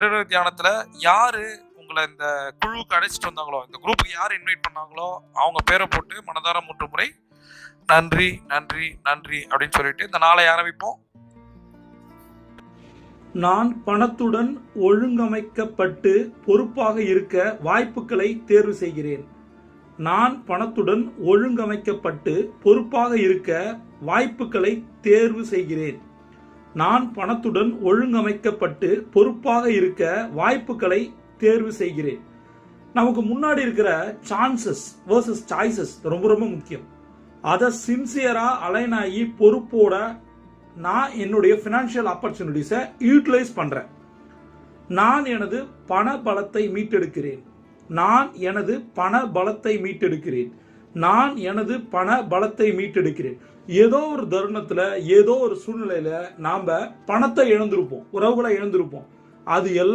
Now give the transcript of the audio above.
தியானத்துல யாரு உங்களை இந்த குழுவுக்கு அழைச்சிட்டு வந்தாங்களோ, இந்த குரூப்புக்கு யார் இன்வைட் பண்ணாங்களோ அவங்க பேரை போட்டு மனதார 3 முறை நன்றி நன்றி நன்றி அப்படின்னு சொல்லிட்டு இந்த நாளை ஆரம்பிப்போம். நான் பணத்துடன் ஒழுங்கமைக்கப்பட்டு பொறுப்பாக இருக்க வாய்ப்புகளை தேர்வு செய்கிறேன். நான் பணத்துடன் ஒழுங்கமைக்கப்பட்டு பொறுப்பாக இருக்க வாய்ப்புகளை தேர்வு செய்கிறேன். நான் பணத்துடன் ஒழுங்கமைக்கப்பட்டு பொறுப்பாக இருக்க வாய்ப்புகளை தேர்வு செய்கிறேன். நமக்கு முன்னாடி இருக்கிற சான்சஸ் வர்சஸ் சாய்ஸஸ் ரொம்ப ரொம்ப முக்கியம். அதை சின்சியரா அலைன் ஆகி பொறுப்போட நான் என்னுடைய ஃபினான்ஷியல் ஆப்பர்ச்சுனிட்டிஸை யூட்டிலைஸ் பண்றேன். நான் எனது பண பலத்தை மீட்டெடுக்கிறேன். நான் எனது பண பலத்தை மீட்டெடுக்கிறேன். நான் எனது பண பலத்தை மீட்டெடுக்கிறேன். ஏதோ ஒரு தருணத்துல ஏதோ ஒரு சூழ்நிலையில நாம பணத்தை இழந்திருப்போம், உறவுகளை இழந்திருப்போம். அது